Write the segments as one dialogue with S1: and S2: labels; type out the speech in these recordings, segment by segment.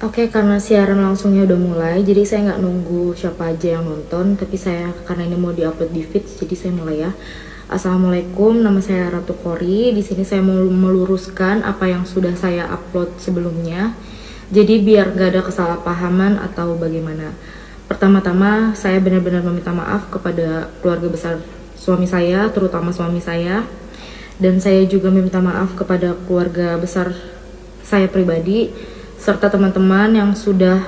S1: Oke, karena siaran langsungnya udah mulai, jadi saya nggak nunggu siapa aja yang nonton, tapi saya karena ini mau diupload di feed, jadi saya mulai ya. Assalamualaikum, nama saya Ratu Kori. Di sini saya mau meluruskan apa yang sudah saya upload sebelumnya. Jadi biar gak ada kesalahpahaman atau bagaimana. Pertama-tama saya benar-benar meminta maaf kepada keluarga besar suami saya, terutama suami saya. Dan saya juga meminta maaf kepada keluarga besar saya pribadi serta teman-teman yang sudah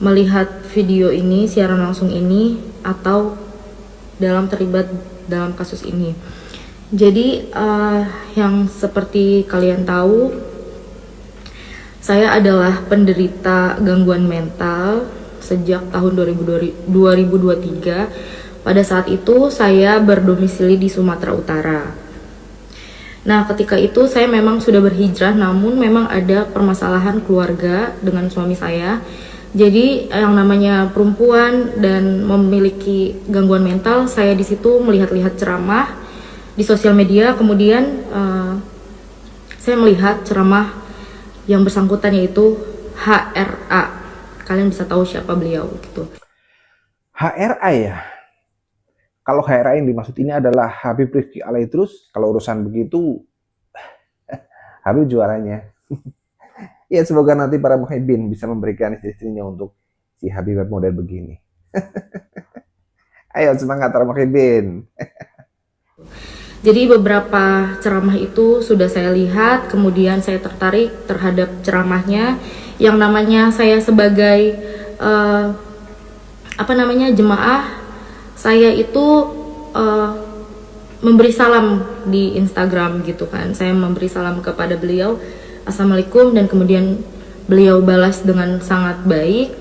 S1: melihat video ini, siaran langsung ini, atau terlibat dalam kasus ini. Jadi yang seperti kalian tahu, saya adalah penderita gangguan mental sejak tahun 2023. Pada saat itu saya berdomisili di Sumatera Utara. Nah, ketika itu saya memang sudah berhijrah, namun memang ada permasalahan keluarga dengan suami saya. Jadi yang namanya perempuan dan memiliki gangguan mental, saya di situ melihat-lihat ceramah di sosial media. Kemudian saya melihat ceramah yang bersangkutan, yaitu HRA. Kalian bisa tahu siapa beliau gitu.
S2: HRA ya. Kalau HRA yang dimaksud ini adalah Habib Rifki Alaidrus. Kalau urusan begitu, Habib juaranya. Ya, semoga nanti para muhibbin bisa memberikan istri-istrinya untuk si Habib model begini. Ayo semangat para muhibbin.
S1: Jadi beberapa ceramah itu sudah saya lihat, kemudian saya tertarik terhadap ceramahnya, yang namanya saya sebagai jemaah. Saya itu memberi salam di Instagram gitu kan. Saya memberi salam kepada beliau, Assalamualaikum, dan kemudian beliau balas dengan sangat baik.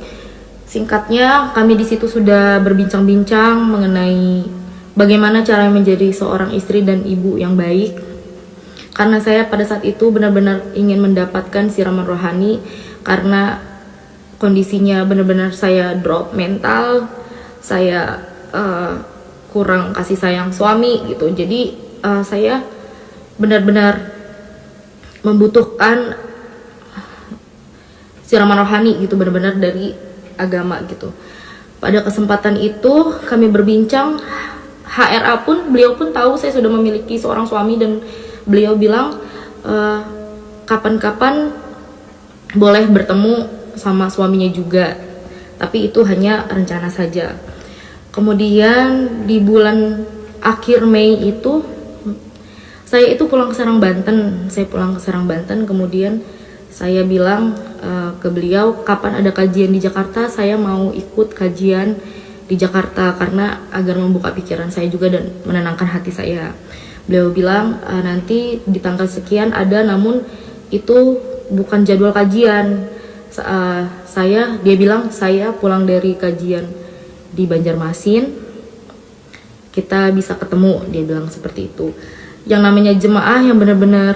S1: Singkatnya, kami di situ sudah berbincang-bincang mengenai bagaimana cara menjadi seorang istri dan ibu yang baik. Karena saya pada saat itu benar-benar ingin mendapatkan siraman rohani, karena kondisinya benar-benar saya drop mental, saya kurang kasih sayang suami gitu. Jadi saya benar-benar membutuhkan siraman rohani gitu, benar-benar dari agama gitu. Pada kesempatan itu kami berbincang, HRA pun, beliau pun tahu saya sudah memiliki seorang suami, dan beliau bilang kapan-kapan boleh bertemu sama suaminya juga, tapi itu hanya rencana saja. Kemudian di bulan akhir Mei itu saya itu pulang ke Serang Banten. Kemudian saya bilang ke beliau, kapan ada kajian di Jakarta, saya mau ikut kajian di Jakarta karena agar membuka pikiran saya juga dan menenangkan hati saya. Beliau bilang nanti di tanggal sekian ada, namun itu bukan jadwal kajian. Dia bilang saya pulang dari kajian di Banjarmasin, kita bisa ketemu, dia bilang seperti itu. Yang namanya jemaah yang benar-benar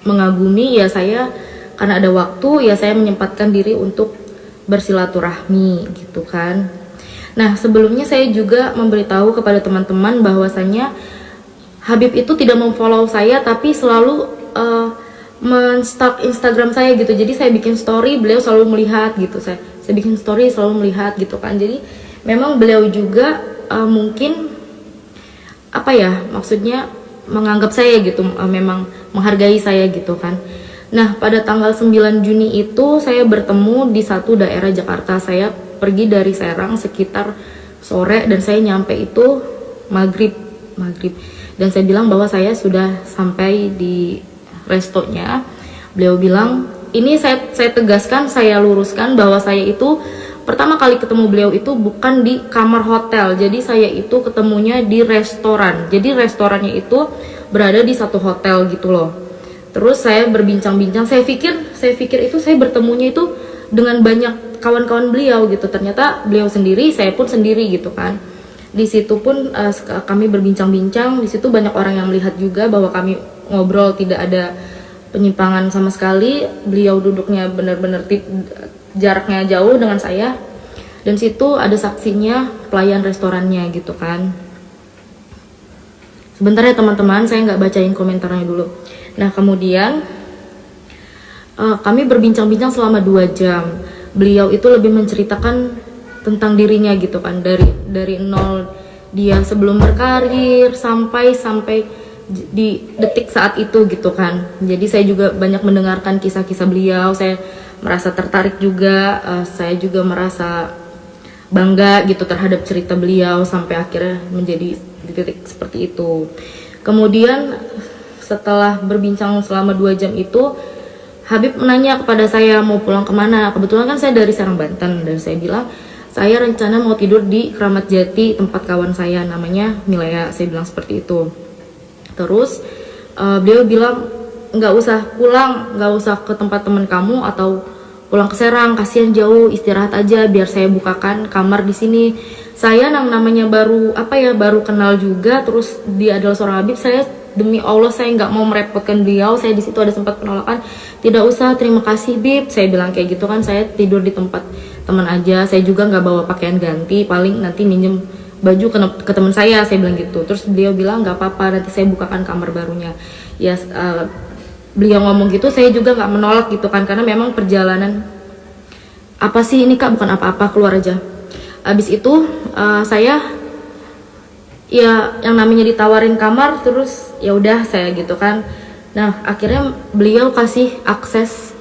S1: mengagumi, ya saya karena ada waktu, ya saya menyempatkan diri untuk bersilaturahmi gitu kan. Nah, sebelumnya saya juga memberitahu kepada teman-teman bahwasannya Habib itu tidak memfollow saya, tapi selalu men-stalk Instagram saya gitu. Jadi saya bikin story, beliau selalu melihat gitu. Saya bikin story selalu melihat gitu kan. Jadi memang beliau juga mungkin maksudnya menganggap saya gitu, memang menghargai saya gitu kan. Nah, pada tanggal 9 Juni itu saya bertemu di satu daerah Jakarta. Saya pergi dari Serang sekitar sore dan saya nyampe itu maghrib. Dan saya bilang bahwa saya sudah sampai di restonya. Beliau bilang, ini saya tegaskan, saya luruskan bahwa saya itu pertama kali ketemu beliau itu bukan di kamar hotel. Jadi saya itu ketemunya di restoran. Jadi restorannya itu berada di satu hotel gitu loh. Terus saya berbincang-bincang, saya pikir itu saya bertemunya itu dengan banyak kawan-kawan beliau gitu. Ternyata beliau sendiri, saya pun sendiri gitu kan. Di situ pun kami berbincang-bincang. Di situ banyak orang yang melihat juga bahwa kami ngobrol tidak ada penyimpangan sama sekali. Beliau duduknya benar-benar jaraknya jauh dengan saya, dan situ ada saksinya pelayan restorannya gitu kan. Sebentar ya teman-teman, saya nggak bacain komentarnya dulu. Nah, kemudian Kami berbincang-bincang selama 2 jam. Beliau itu lebih menceritakan tentang dirinya gitu kan, dari nol dia sebelum berkarir sampai di detik saat itu gitu kan. Jadi saya juga banyak mendengarkan kisah-kisah beliau, saya merasa tertarik juga, saya juga merasa bangga gitu terhadap cerita beliau sampai akhirnya menjadi di titik seperti itu. Kemudian setelah berbincang selama 2 jam itu, Habib menanya kepada saya mau pulang kemana. Kebetulan kan saya dari Serang, Banten, dan saya bilang saya rencana mau tidur di Kramat Jati tempat kawan saya namanya Milea, saya bilang seperti itu. Terus beliau bilang nggak usah pulang, nggak usah ke tempat teman kamu atau pulang ke Serang, kasihan jauh, istirahat aja biar saya bukakan kamar di sini. Saya namanya baru kenal juga, terus dia adalah seorang Habib. Saya demi Allah saya nggak mau merepotkan beliau. Saya di situ ada sempat penolakan, tidak usah, terima kasih Bib, saya bilang kayak gitu kan. Saya tidur di tempat teman aja, saya juga nggak bawa pakaian ganti, paling nanti minjem baju ke teman saya bilang gitu. Terus beliau bilang nggak apa-apa, nanti saya bukakan kamar barunya. Ya beliau ngomong gitu, saya juga nggak menolak gitu kan, karena memang perjalanan apa sih ini Kak, bukan apa-apa, keluar aja. Abis itu saya ya yang namanya ditawarin kamar, terus ya udah saya gitu kan. Nah akhirnya beliau kasih akses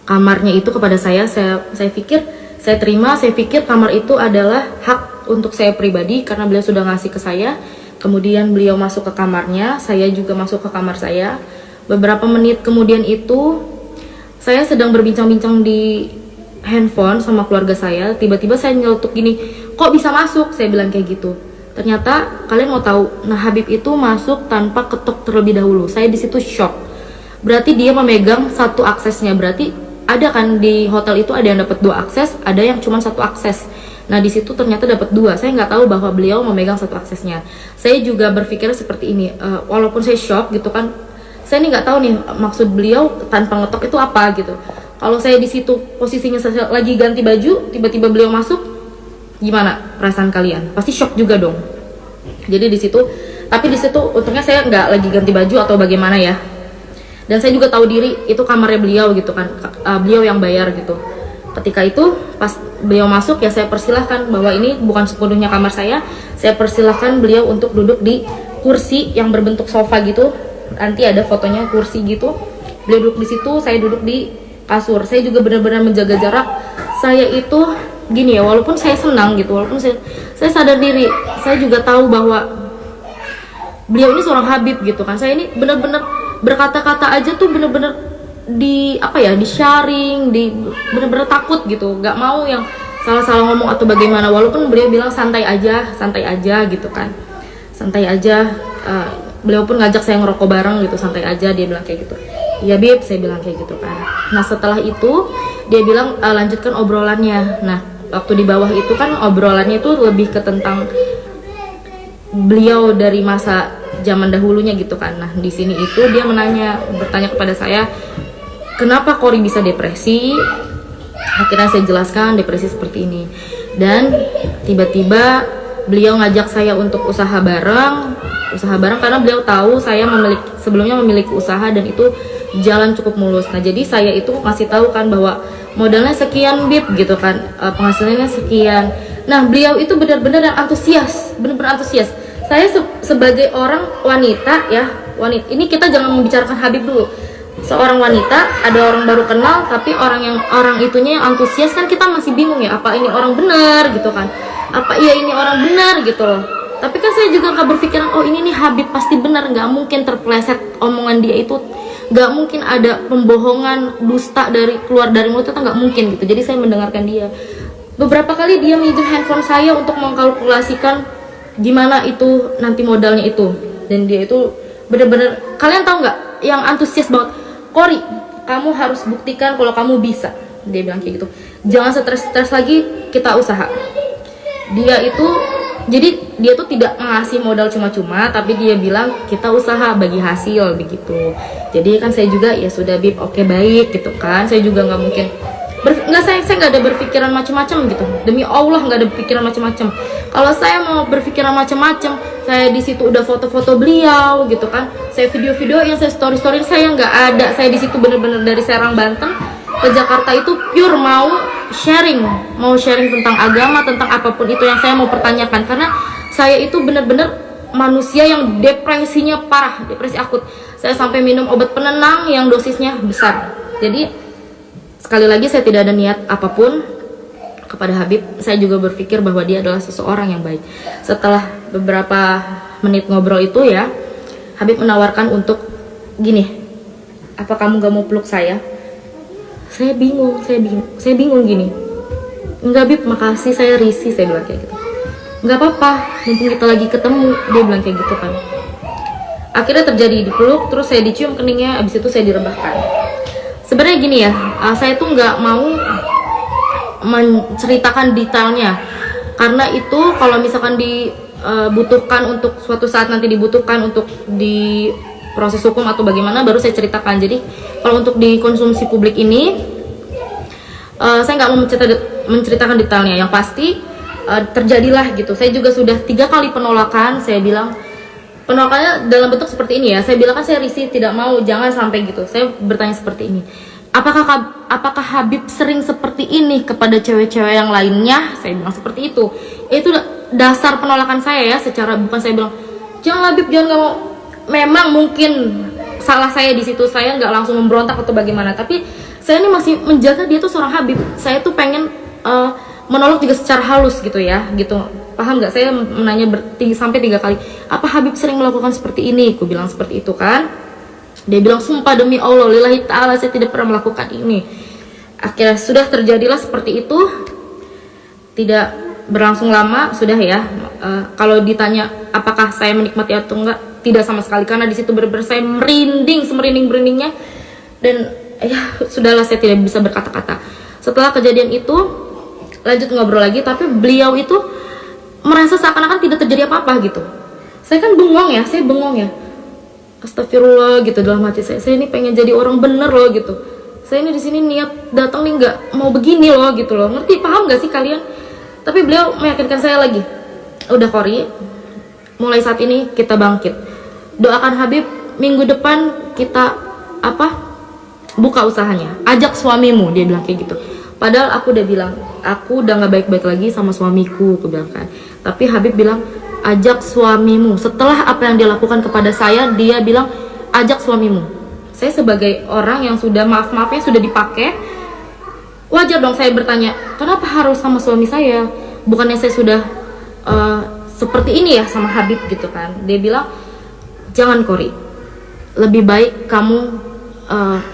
S1: kamarnya itu kepada saya pikir saya terima. Saya pikir kamar itu adalah hak untuk saya pribadi karena beliau sudah ngasih ke saya. Kemudian beliau masuk ke kamarnya, saya juga masuk ke kamar saya. Beberapa menit kemudian itu saya sedang berbincang-bincang di handphone sama keluarga saya, tiba-tiba saya nyeletuk gini, kok bisa masuk? Saya bilang kayak gitu. Ternyata kalian mau tahu, nah Habib itu masuk tanpa ketok terlebih dahulu. Saya di situ shock. Berarti dia memegang satu aksesnya. Berarti ada kan di hotel itu ada yang dapat 2 akses, ada yang cuma 1 akses. Nah di situ ternyata dapat 2. Saya nggak tahu bahwa beliau memegang 1 aksesnya. Saya juga berpikir seperti ini, walaupun saya shock gitu kan, saya ini nggak tahu nih maksud beliau tanpa ngetok itu apa gitu. Kalau saya di situ posisinya saya lagi ganti baju, tiba-tiba beliau masuk, gimana perasaan kalian? Pasti shock juga dong. Jadi di situ, tapi di situ untungnya saya nggak lagi ganti baju atau bagaimana ya. Dan saya juga tahu diri itu kamarnya beliau gitu kan, beliau yang bayar gitu. Ketika itu pas beliau masuk ya saya persilahkan bahwa ini bukan sepenuhnya kamar saya persilahkan beliau untuk duduk di kursi yang berbentuk sofa gitu. Nanti ada fotonya kursi gitu. Beliau duduk di situ, saya duduk di kasur. Saya juga benar-benar menjaga jarak. Saya itu gini ya, walaupun saya senang gitu, walaupun saya sadar diri, saya juga tahu bahwa beliau ini seorang Habib gitu kan. Saya ini benar-benar berkata-kata aja tuh benar-benar di sharing, benar-benar takut gitu, nggak mau yang salah-salah ngomong atau bagaimana. Walaupun beliau bilang santai aja gitu kan, santai aja. Beliau pun ngajak saya ngerokok bareng gitu, santai aja, dia bilang kayak gitu. Ya Bib, saya bilang kayak gitu kan. Nah setelah itu dia bilang lanjutkan obrolannya. Nah waktu di bawah itu kan obrolannya itu lebih ke tentang beliau dari masa zaman dahulunya gitu kan. Nah di sini itu dia bertanya kepada saya, kenapa Kori bisa depresi? Akhirnya saya jelaskan depresi seperti ini. Dan tiba-tiba beliau ngajak saya untuk usaha bareng karena beliau tahu saya sebelumnya memiliki usaha dan itu jalan cukup mulus. Nah jadi saya itu masih tahu kan bahwa modalnya sekian Bib gitu kan, penghasilannya sekian. Nah beliau itu benar-benar yang antusias, benar-benar antusias. Saya sebagai orang wanita ya, ini kita jangan membicarakan Habib dulu. Seorang wanita, ada orang baru kenal, tapi orang itunya yang antusias kan, kita masih bingung ya, apa ini orang benar gitu kan, apa iya ini orang benar gitu loh. Tapi kan saya juga nggak berpikiran, oh ini nih Habib pasti benar, nggak mungkin terpleset omongan dia itu, nggak mungkin ada pembohongan dusta keluar dari mulut, itu nggak mungkin gitu. Jadi saya mendengarkan dia. Beberapa kali dia minjem handphone saya untuk mengkalkulasikan gimana itu nanti modalnya itu, dan dia itu bener-bener, kalian tahu nggak, yang antusias banget. Kori, kamu harus buktikan kalau kamu bisa, dia bilang kayak gitu. Jangan stres lagi, kita usaha. Dia tuh tidak ngasih modal cuma-cuma, tapi dia bilang kita usaha bagi hasil begitu. Jadi kan saya juga ya sudah Bib, oke baik gitu kan. Saya juga nggak mungkin saya nggak ada berpikiran macam-macam gitu. Demi Allah nggak ada pikiran macam-macam. Kalau saya mau berpikiran macam-macam, Saya di situ udah foto-foto beliau gitu kan. Saya video-video yang saya story-story saya nggak ada. Saya di situ bener-bener dari Serang Banten ke Jakarta itu pure mau sharing tentang agama, tentang apapun itu yang saya mau pertanyakan, karena saya itu bener-bener manusia yang depresinya parah, depresi akut. Saya sampai minum obat penenang yang dosisnya besar. Jadi sekali lagi saya tidak ada niat apapun kepada Habib. Saya juga berpikir bahwa dia adalah seseorang yang baik. Setelah beberapa menit ngobrol itu ya, Habib menawarkan untuk gini, apa kamu gak mau peluk saya? Saya bingung gini. Enggak Bib, makasih, saya risih, saya bilang kayak gitu. Enggak apa-apa, mumpung kita lagi ketemu, dia bilang kayak gitu kan. Akhirnya terjadi dipeluk, terus saya dicium keningnya, abis itu saya direbahkan. Sebenarnya gini ya, saya tuh nggak mau menceritakan detailnya, karena itu kalau misalkan dibutuhkan untuk suatu saat nanti dibutuhkan untuk di proses hukum atau bagaimana baru saya ceritakan. Jadi kalau untuk dikonsumsi publik ini saya nggak mau menceritakan detailnya. Yang pasti terjadilah gitu. Saya juga sudah 3 kali penolakan. Saya bilang penolakannya dalam bentuk seperti ini ya. Saya bilang kan saya risih, tidak mau, jangan sampai gitu. Saya bertanya seperti ini. Apakah Habib sering seperti ini kepada cewek-cewek yang lainnya? Saya bilang seperti itu. Itu dasar penolakan saya ya. Secara bukan saya bilang jangan Habib, jangan, nggak mau. Memang mungkin salah saya di situ, saya nggak langsung memberontak atau bagaimana, tapi saya ini masih menjaga dia tuh seorang Habib. Saya tuh pengen menolong juga secara halus gitu ya, gitu. Paham nggak? Saya menanya sampai 3 kali. Apa Habib sering melakukan seperti ini? Aku bilang seperti itu kan. Dia bilang sumpah demi Allah, lillahi ta'ala, saya tidak pernah melakukan ini. Akhirnya sudah terjadilah seperti itu. Tidak berlangsung lama sudah ya. Kalau ditanya apakah saya menikmati atau enggak, tidak sama sekali, karena di situ benar-benar saya merinding, semerinding-merindingnya, dan ya sudahlah, saya tidak bisa berkata-kata. Setelah kejadian itu lanjut ngobrol lagi, tapi beliau itu merasa seakan-akan tidak terjadi apa-apa gitu. Saya kan bengong ya, astagfirullah gitu dalam hati saya ini pengen jadi orang bener loh gitu. Saya ini di sini niat datang nih nggak mau begini loh gitu loh, ngerti, paham nggak sih kalian? Tapi beliau meyakinkan saya lagi, udah Kori, mulai saat ini kita bangkit. Doakan Habib, minggu depan kita buka usahanya, ajak suamimu, dia bilang kayak gitu. Padahal aku udah bilang, aku udah nggak baik-baik lagi sama suamiku, aku bilang kan. Tapi Habib bilang ajak suamimu. Setelah apa yang dia lakukan kepada saya, dia bilang ajak suamimu. Saya sebagai orang yang sudah maaf-maafnya sudah dipakai, wajar dong saya bertanya, kenapa harus sama suami saya? Bukannya saya sudah seperti ini ya sama Habib gitu kan. Dia bilang jangan Kori, lebih baik kamu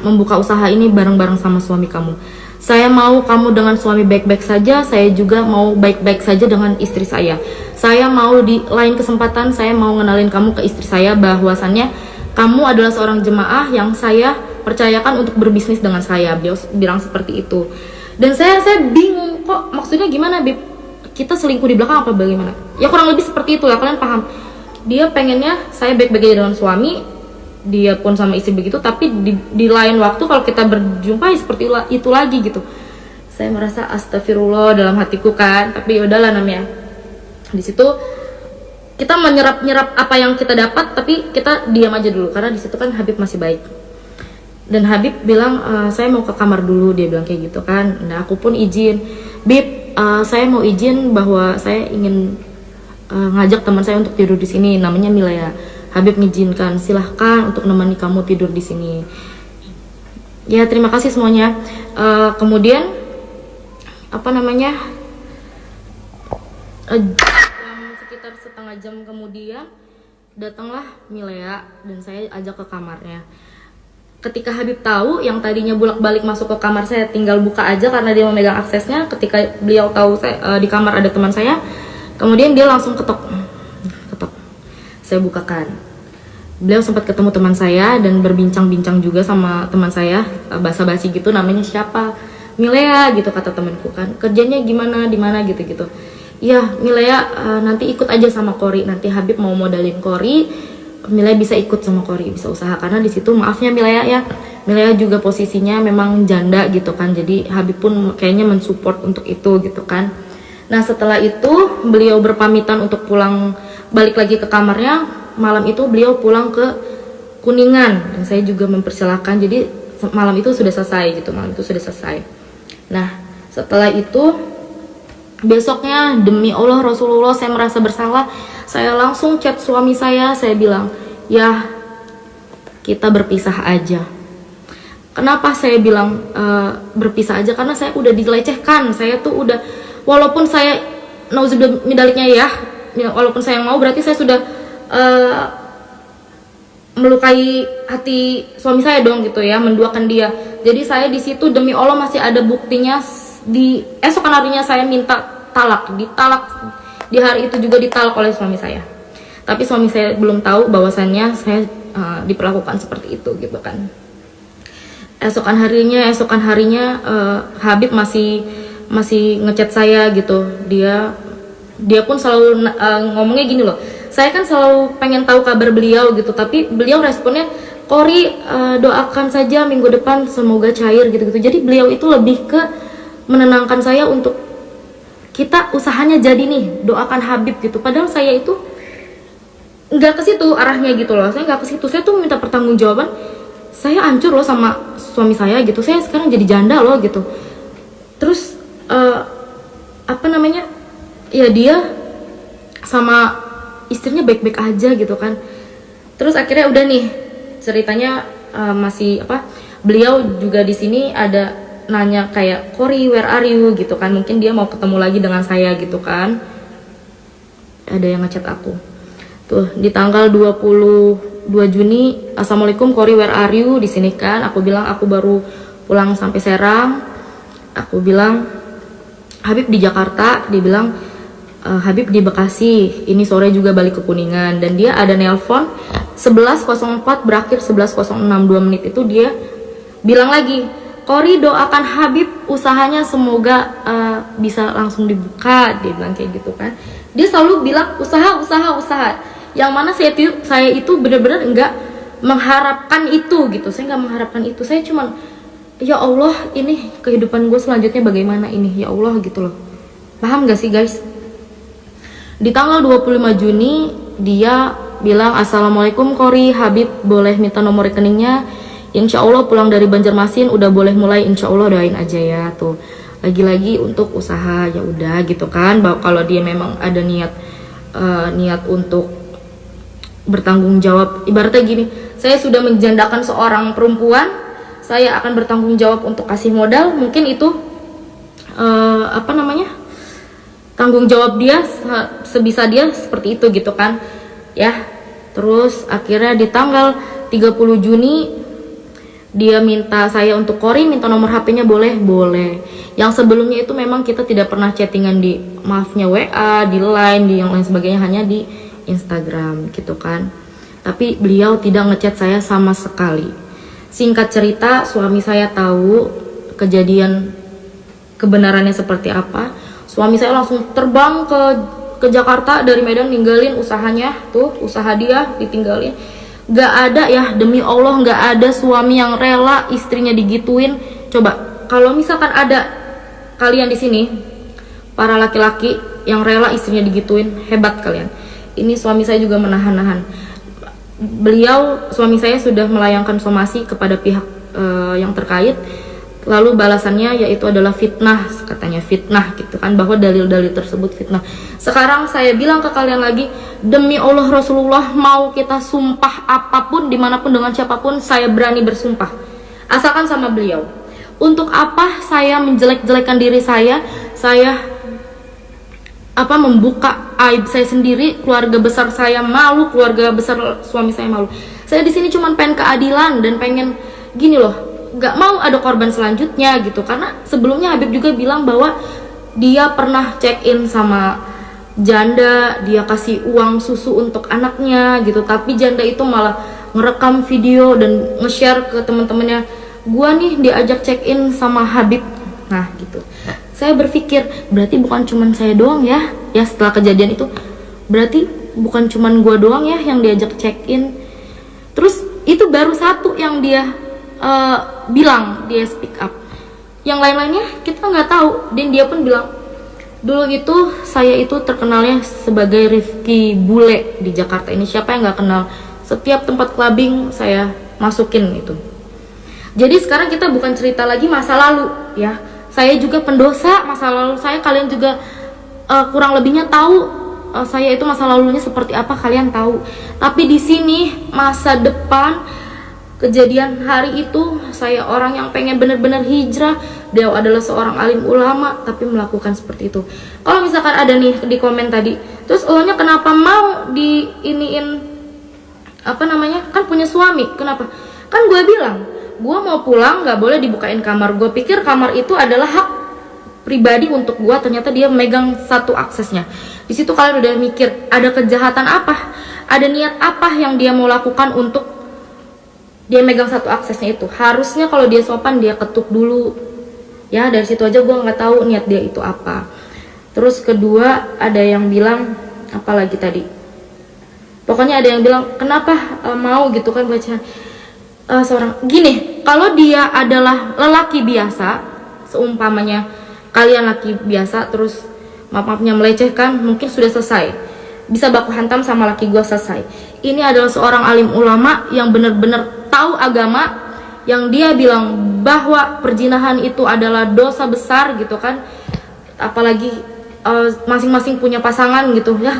S1: membuka usaha ini bareng-bareng sama suami kamu. Saya mau kamu dengan suami baik-baik saja, saya juga mau baik-baik saja dengan istri saya. Saya mau di lain kesempatan, saya mau ngenalin kamu ke istri saya, bahwasannya kamu adalah seorang jemaah yang saya percayakan untuk berbisnis dengan saya. Beliau bilang seperti itu. Dan saya bingung, kok maksudnya gimana Bib? Kita selingkuh di belakang apa bagaimana? Ya kurang lebih seperti itu ya, kalian paham. Dia pengennya saya baik-baik aja dengan suami, dia pun sama istri begitu, tapi di lain waktu kalau kita berjumpa ya seperti itu lagi gitu. Saya merasa astagfirullah dalam hatiku kan, tapi udahlah namanya. Di situ kita menyerap apa yang kita dapat, tapi kita diam aja dulu karena di situ kan Habib masih baik. Dan Habib bilang saya mau ke kamar dulu, dia bilang kayak gitu kan. Nah aku pun izin, Bib, saya mau izin bahwa saya ingin ngajak teman saya untuk tidur di sini, namanya Milea. Habib mengizinkan, silahkan untuk menemani kamu tidur di sini. Ya terima kasih semuanya. Kemudian sekitar setengah jam kemudian datanglah Milea dan saya ajak ke kamarnya. Ketika Habib tahu yang tadinya bolak-balik masuk ke kamar saya tinggal buka aja karena dia memegang aksesnya, ketika beliau tahu saya di kamar ada teman saya, kemudian dia langsung ketok. Saya bukakan. Beliau sempat ketemu teman saya dan berbincang-bincang juga sama teman saya, basa-basi gitu, namanya siapa? Milea gitu kata temanku kan. Kerjanya gimana, di mana gitu-gitu. Ya, Milea nanti ikut aja sama Kori. Nanti Habib mau modalin Kori, Milea bisa ikut sama Kori, bisa usaha, karena di situ maafnya Milea ya. Milea juga posisinya memang janda gitu kan. Jadi Habib pun kayaknya mensupport untuk itu gitu kan. Nah, setelah itu beliau berpamitan untuk pulang balik lagi ke kamarnya. Malam itu beliau pulang ke Kuningan dan saya juga mempersilahkan. Jadi malam itu sudah selesai gitu, malam itu sudah selesai. Nah setelah itu besoknya, demi Allah Rasulullah, saya merasa bersalah. Saya langsung chat suami saya bilang, ya kita berpisah aja. Kenapa saya bilang berpisah aja? Karena saya udah dilecehkan. Saya tuh udah, walaupun saya nauzubillah midaliknya ya, walaupun saya mau, berarti saya sudah melukai hati suami saya dong gitu ya, menduakan dia. Jadi saya di situ demi Allah masih ada buktinya. Di esokan harinya saya minta talak, ditalak di hari itu juga, ditalak oleh suami saya. Tapi suami saya belum tahu bahwasannya saya diperlakukan seperti itu gitu kan. Esokan harinya Habib masih ngechat saya gitu. Dia pun selalu ngomongnya gini loh, saya kan selalu pengen tahu kabar beliau gitu, tapi beliau responnya, Kori doakan saja minggu depan semoga cair gitu-gitu. Jadi beliau itu lebih ke menenangkan saya untuk kita usahanya jadi nih, doakan Habib gitu. Padahal saya itu nggak ke situ arahnya gitu loh, saya nggak ke situ. Saya tuh minta pertanggungjawaban, saya hancur loh sama suami saya gitu, saya sekarang jadi janda loh gitu. Terus ya dia sama istrinya baik-baik aja gitu kan. Terus akhirnya udah nih ceritanya beliau juga di sini ada nanya kayak, Kori where are you gitu kan, mungkin dia mau ketemu lagi dengan saya gitu kan. Ada yang ngechat aku tuh di tanggal 22 Juni, Assalamualaikum Kori where are you, di sini kan. Aku bilang aku baru pulang sampai Serang. Aku bilang Habib di Jakarta, dia bilang Habib di Bekasi, ini sore juga balik ke Kuningan. Dan dia ada nelpon 11.04 berakhir 11.06, 2 menit itu dia bilang lagi, Kori doakan Habib usahanya semoga bisa langsung dibuka, dia bilang kayak gitu kan. Dia selalu bilang usaha. Yang mana saya itu benar-benar enggak mengharapkan itu gitu. Saya enggak mengharapkan itu. Saya cuman, ya Allah, ini kehidupan gue selanjutnya bagaimana ini, ya Allah gitu loh. Paham gak sih guys? Di tanggal 25 Juni dia bilang, Assalamualaikum Kori, Habib boleh minta nomor rekeningnya. Insya Allah pulang dari Banjarmasin udah boleh mulai, insya Allah doain aja ya. Tuh lagi-lagi untuk usaha, ya udah gitu kan. Bahwa kalau dia memang ada niat untuk bertanggung jawab, ibaratnya gini, saya sudah menjandakan seorang perempuan, saya akan bertanggung jawab untuk kasih modal. Mungkin itu tanggung jawab dia, sebisa dia seperti itu gitu kan ya. Terus akhirnya di tanggal 30 Juni dia minta saya untuk, Kori minta nomor HP-nya boleh. Yang sebelumnya itu memang kita tidak pernah chattingan di, maafnya WA, di Line, di yang lain sebagainya, hanya di Instagram gitu kan. Tapi beliau tidak ngechat saya sama sekali. Singkat cerita, suami saya tahu kejadian kebenarannya seperti apa. Suami saya langsung terbang ke Jakarta dari Medan, ninggalin usahanya, tuh usaha dia ditinggalin. Gak ada ya, demi Allah gak ada suami yang rela istrinya digituin. Coba kalau misalkan ada kalian di sini, para laki-laki yang rela istrinya digituin, hebat kalian. Ini suami saya juga menahan-nahan. Suami saya sudah melayangkan somasi kepada pihak yang terkait. Lalu balasannya yaitu adalah fitnah, katanya fitnah gitu kan, bahwa dalil-dalil tersebut fitnah. Sekarang saya bilang ke kalian lagi, demi Allah Rasulullah, mau kita sumpah apapun, dimanapun, dengan siapapun, saya berani bersumpah, asalkan sama beliau. Untuk apa saya menjelek-jelekan diri saya membuka aib saya sendiri, keluarga besar saya malu, keluarga besar suami saya malu. Saya di sini cuma pengen keadilan dan pengen gini loh, gak mau ada korban selanjutnya gitu. Karena sebelumnya Habib juga bilang bahwa dia pernah check in sama janda, dia kasih uang susu untuk anaknya gitu, tapi janda itu malah ngerekam video dan nge-share ke teman-temannya, gua nih diajak check in sama Habib. Nah gitu, saya berpikir berarti bukan cuman saya doang ya setelah kejadian itu, berarti bukan cuman gua doang ya yang diajak check in. Terus itu baru satu yang dia bilang, dia speak up, yang lain-lainnya kita nggak tahu. Dan dia pun bilang, Dulu itu saya itu terkenalnya sebagai Rifki Bule di Jakarta ini. Siapa yang nggak kenal? Setiap tempat clubbing saya masukin itu. Jadi sekarang kita bukan cerita lagi masa lalu ya. Saya juga pendosa masa lalu saya. Kalian juga kurang lebihnya tahu saya itu masa lalunya seperti apa, kalian tahu. Tapi di sini masa depan, kejadian hari itu, saya orang yang pengen bener-bener hijrah. Beliau adalah seorang alim ulama tapi melakukan seperti itu. Kalau misalkan ada nih di komen tadi, terus elonya kenapa mau diiniin apa namanya, kan punya suami, kenapa? Kan gue bilang gue mau pulang nggak boleh dibukain kamar. Gue pikir kamar itu adalah hak pribadi untuk gue, ternyata dia megang satu aksesnya. Di situ kalian udah mikir ada kejahatan apa, ada niat apa yang dia mau lakukan untuk dia megang satu aksesnya itu. Harusnya kalau dia sopan dia ketuk dulu ya. Dari situ aja gue nggak tahu niat dia itu apa. Terus kedua ada yang bilang apa lagi tadi, pokoknya ada yang bilang kenapa mau gitu kan baca seorang gini. Kalau dia adalah lelaki biasa, seumpamanya kalian laki biasa terus maaf-maafnya melecehkan, mungkin sudah selesai, bisa baku hantam sama laki gua selesai. Ini adalah seorang alim ulama yang benar-benar tahu agama, yang dia bilang bahwa perzinahan itu adalah dosa besar gitu kan. Apalagi masing-masing punya pasangan gitu ya,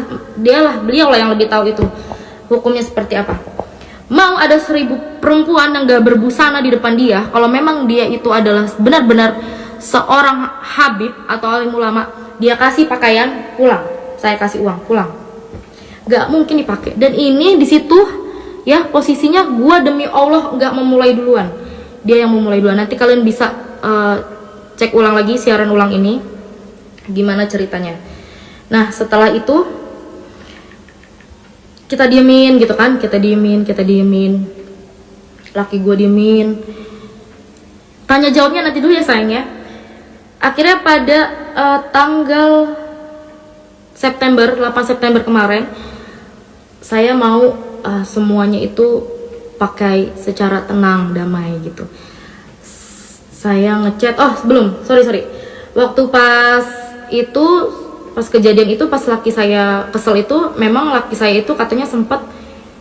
S1: beliau lah yang lebih tahu itu hukumnya seperti apa. Mau ada 1000 perempuan yang gak berbusana di depan dia, kalau memang dia itu adalah benar-benar seorang habib atau alim ulama, dia kasih pakaian pulang, saya kasih uang pulang, gak mungkin dipakai. Dan ini di situ ya posisinya gua demi Allah gak memulai duluan, dia yang memulai duluan. Nanti kalian bisa cek ulang lagi siaran ulang ini gimana ceritanya. Nah setelah itu kita diemin gitu kan, kita diemin, laki gue diemin, tanya jawabnya nanti dulu ya sayang ya. Akhirnya pada tanggal 8 September kemarin, saya mau semuanya itu pakai secara tenang, damai gitu. Saya ngechat, sorry waktu pas itu, pas kejadian itu, pas laki saya kesel itu, memang laki saya itu katanya sempat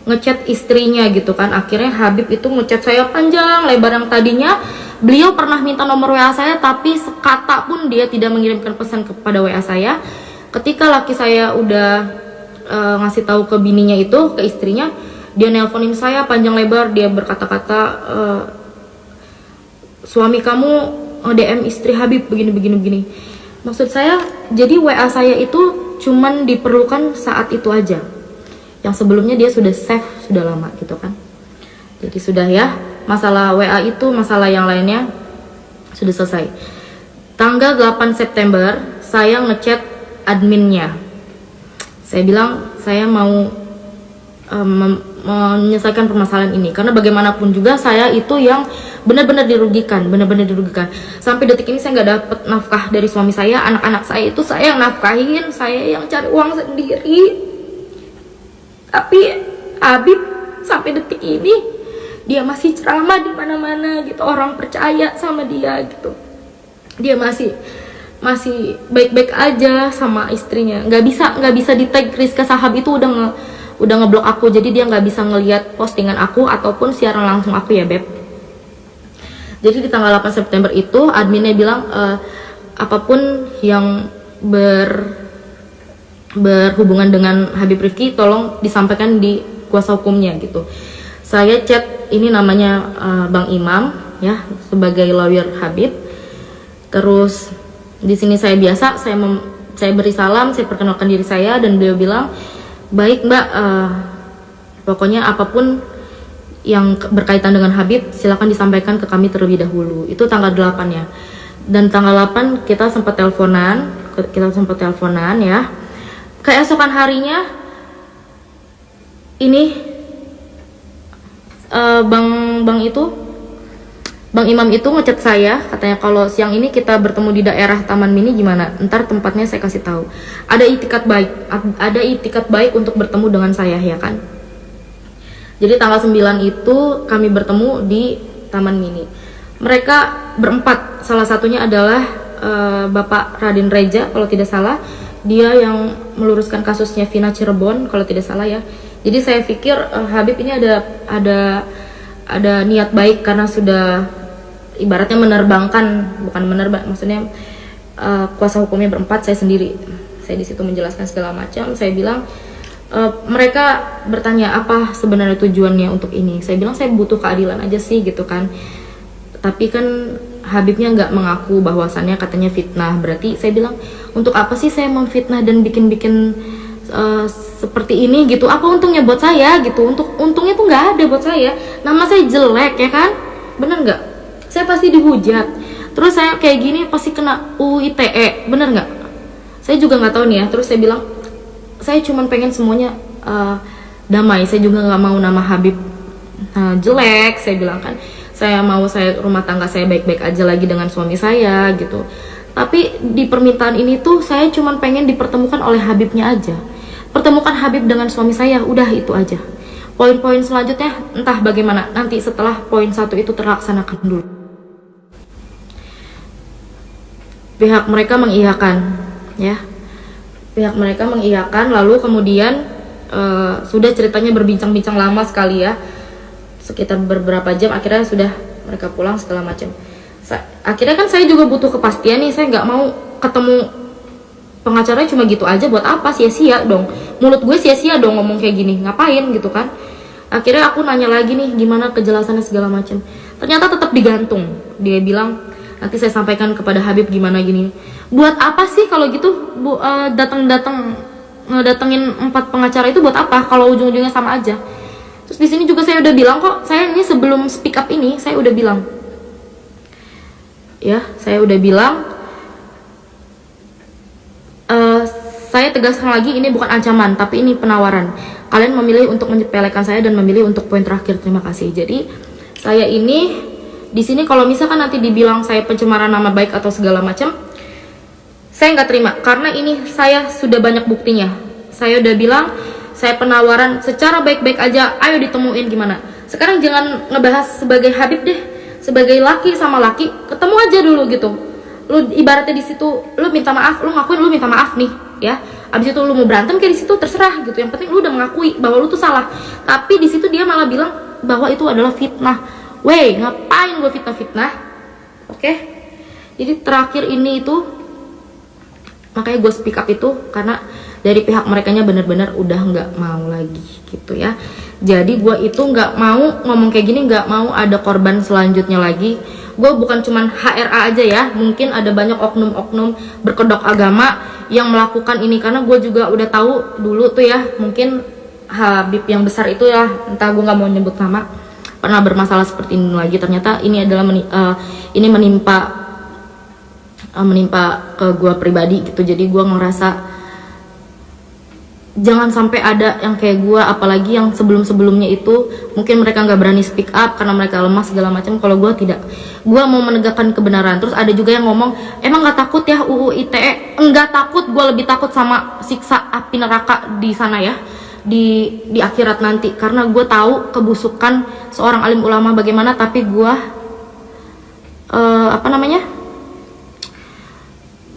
S1: ngechat istrinya gitu kan. Akhirnya Habib itu ngechat saya panjang lebar, yang tadinya beliau pernah minta nomor WA saya tapi sekata pun dia tidak mengirimkan pesan kepada WA saya. Ketika laki saya udah ngasih tahu ke bininya itu, ke istrinya, dia nelponin saya panjang lebar, dia berkata-kata suami kamu DM istri Habib begini. Maksud saya, jadi WA saya itu cuman diperlukan saat itu aja. Yang sebelumnya dia sudah save, sudah lama gitu kan. Jadi sudah ya, masalah WA itu, masalah yang lainnya sudah selesai. Tanggal 8 September, saya ngechat adminnya. Saya bilang, saya mau menyelesaikan permasalahan ini. Karena bagaimanapun juga saya itu yang benar-benar dirugikan. Sampai detik ini saya nggak dapat nafkah dari suami saya. Anak-anak saya itu saya yang nafkahin, saya yang cari uang sendiri. Tapi Habib sampai detik ini dia masih ceramah di mana-mana gitu, orang percaya sama dia gitu. Dia masih baik-baik aja sama istrinya. Nggak bisa di tag Rizka Sahab itu udah ngeblok aku, jadi dia nggak bisa ngelihat postingan aku ataupun siaran langsung aku ya beb. Jadi di tanggal 8 September itu adminnya bilang apapun yang berhubungan dengan Habib Rifki tolong disampaikan di kuasa hukumnya gitu. Saya chat, ini namanya Bang Imam ya, sebagai lawyer Habib. Terus di sini saya biasa, saya beri salam, saya perkenalkan diri saya, dan beliau bilang, baik mbak, pokoknya apapun yang berkaitan dengan Habib silakan disampaikan ke kami terlebih dahulu. Itu tanggal 8 ya. Dan tanggal 8 kita sempat teleponan ya. Keesokan harinya ini Bang Imam itu ngechat saya, katanya kalau siang ini kita bertemu di daerah Taman Mini gimana? Ntar tempatnya saya kasih tahu. Ada itikat baik untuk bertemu dengan saya ya kan. Jadi tanggal 9 itu kami bertemu di Taman Mini. Mereka berempat, salah satunya adalah Bapak Raden Reja kalau tidak salah, dia yang meluruskan kasusnya Vina Cirebon kalau tidak salah ya. Jadi saya pikir Habib ini ada niat baik karena sudah ibaratnya maksudnya kuasa hukumnya berempat, saya sendiri. Saya di situ menjelaskan segala macam. Saya bilang mereka bertanya apa sebenarnya tujuannya untuk ini. Saya bilang saya butuh keadilan aja sih gitu kan. Tapi kan Habibnya nggak mengaku bahwasannya katanya fitnah. Berarti saya bilang untuk apa sih saya memfitnah dan bikin-bikin seperti ini gitu? Apa untungnya buat saya gitu? Untungnya tuh nggak ada buat saya. Nama saya jelek ya kan? Bener nggak? Saya pasti dihujat. Terus saya kayak gini pasti kena UU ITE, bener nggak? Saya juga nggak tahu nih ya. Terus saya bilang saya cuma pengen semuanya damai. Saya juga nggak mau nama Habib jelek. Saya bilang kan saya mau rumah tangga saya baik-baik aja lagi dengan suami saya gitu. Tapi di permintaan ini tuh saya cuma pengen dipertemukan oleh Habibnya aja. Pertemukan Habib dengan suami saya, udah itu aja. Poin-poin selanjutnya entah bagaimana nanti setelah poin 1 itu terlaksanakan dulu. Pihak mereka mengiyakan ya. Pihak mereka mengiyakan, lalu kemudian sudah ceritanya berbincang-bincang lama sekali ya. Sekitar beberapa jam akhirnya sudah mereka pulang segala macam. Akhirnya kan saya juga butuh kepastian nih, saya nggak mau ketemu pengacaranya cuma gitu aja, buat apa, sia-sia dong, mulut gue sia-sia dong ngomong kayak gini, ngapain gitu kan. Akhirnya aku nanya lagi nih gimana kejelasannya segala macam, ternyata tetap digantung. Dia bilang nanti saya sampaikan kepada Habib gimana gini. Buat apa sih kalau gitu datengin 4 pengacara itu buat apa kalau ujung-ujungnya sama aja. Terus di sini juga saya udah bilang kok, saya ini sebelum speak up ini saya udah bilang ya, saya udah bilang saya tegaskan lagi, ini bukan ancaman tapi ini penawaran. Kalian memilih untuk menyepelekan saya dan memilih untuk poin terakhir, terima kasih. Jadi saya ini di sini kalau misalkan nanti dibilang saya pencemaran nama baik atau segala macam, saya nggak terima karena ini saya sudah banyak buktinya. Saya udah bilang saya penawaran secara baik-baik aja, ayo ditemuin gimana. Sekarang jangan ngebahas sebagai Habib deh, sebagai laki sama laki, ketemu aja dulu gitu. Lu ibaratnya di situ, lu minta maaf, lu ngakuin lu minta maaf nih, ya. Abis itu lu mau berantem kayak di situ terserah gitu. Yang penting lu udah mengakui bahwa lu tuh salah. Tapi di situ dia malah bilang bahwa itu adalah fitnah. Weh, ngapain gue fitnah-fitnah? Oke. Jadi terakhir ini itu makanya gue speak up itu karena dari pihak merekanya benar-benar udah nggak mau lagi gitu ya. Jadi gue itu nggak mau ngomong kayak gini, nggak mau ada korban selanjutnya lagi. Gue bukan cuman HRA aja ya, mungkin ada banyak oknum-oknum berkedok agama yang melakukan ini, karena gue juga udah tahu dulu tuh ya, mungkin Habib yang besar itu ya, entah gue nggak mau nyebut nama, pernah bermasalah seperti ini lagi. Ternyata ini adalah ini menimpa ke gue pribadi gitu. Jadi gue ngerasa jangan sampai ada yang kayak gue, apalagi yang sebelumnya itu mungkin mereka nggak berani speak up karena mereka lemah segala macam. Kalau gue tidak, gue mau menegakkan kebenaran. Terus ada juga yang ngomong, emang nggak takut ya UU ITE? Enggak takut, gue lebih takut sama siksa api neraka di sana ya, di akhirat nanti, karena gue tahu kebusukan seorang alim ulama bagaimana. Tapi gue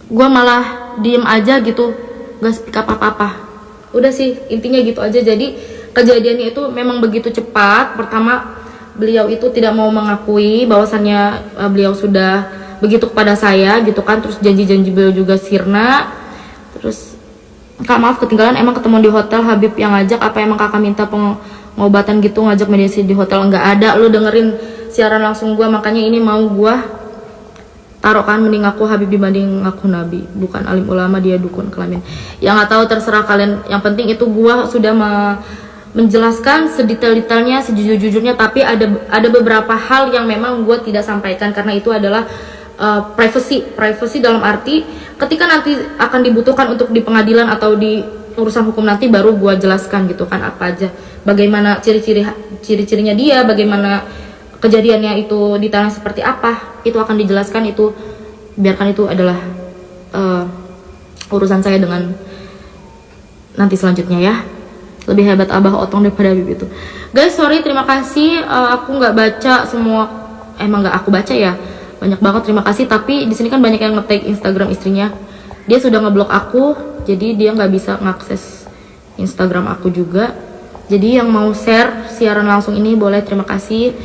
S1: gue malah diem aja gitu, gak speak up apa-apa. Udah sih, intinya gitu aja. Jadi kejadiannya itu memang begitu cepat. Pertama, beliau itu tidak mau mengakui bahwasannya beliau sudah begitu kepada saya gitu kan. Terus janji-janji beliau juga sirna. Terus kak maaf ketinggalan, emang ketemu di hotel Habib yang ngajak, apa emang kakak minta pengobatan gitu, ngajak mediasi di hotel? Nggak ada, lu dengerin siaran langsung gua. Makanya ini mau gua taruhkan, mending aku Habib dibanding aku Nabi. Bukan alim ulama, dia dukun kelamin. Yang nggak tahu terserah kalian. Yang penting itu gua sudah menjelaskan sedetail-detailnya, sejujur-jujurnya. Tapi ada beberapa hal yang memang gua tidak sampaikan karena itu adalah privacy dalam arti ketika nanti akan dibutuhkan untuk di pengadilan atau di urusan hukum nanti baru gua jelaskan gitu kan, apa aja, bagaimana ciri-cirinya dia, bagaimana kejadiannya itu detailnya seperti apa, itu akan dijelaskan. Itu biarkan, itu adalah urusan saya dengan nanti selanjutnya ya. Lebih hebat Abah Otong daripada Habib itu. Guys, sorry, terima kasih, aku nggak baca semua, emang nggak aku baca ya, banyak banget terima kasih. Tapi di sini kan banyak yang nge-tag Instagram istrinya, dia sudah ngeblok aku, jadi dia nggak bisa ngakses Instagram aku juga. Jadi yang mau share siaran langsung ini boleh. Terima kasih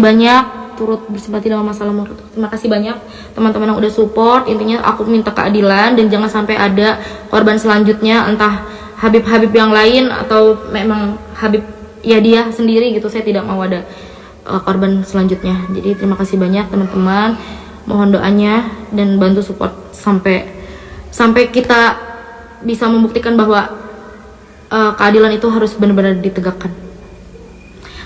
S1: banyak turut bersimpati dalam masalah Murad. Terima kasih banyak teman-teman yang udah support. Intinya aku minta keadilan dan jangan sampai ada korban selanjutnya, entah Habib yang lain atau memang Habib ya dia sendiri gitu. Saya tidak mau ada korban selanjutnya. Jadi terima kasih banyak teman-teman, mohon doanya dan bantu support sampai kita bisa membuktikan bahwa keadilan itu harus benar-benar ditegakkan.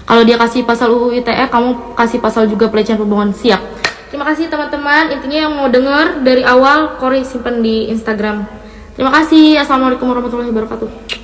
S1: Kalau dia kasih pasal UU ITE, kamu kasih pasal juga pelecehan perempuan. Siap. Terima kasih teman-teman. Intinya yang mau denger dari awal, Kori simpan di Instagram. Terima kasih. Assalamualaikum warahmatullahi wabarakatuh.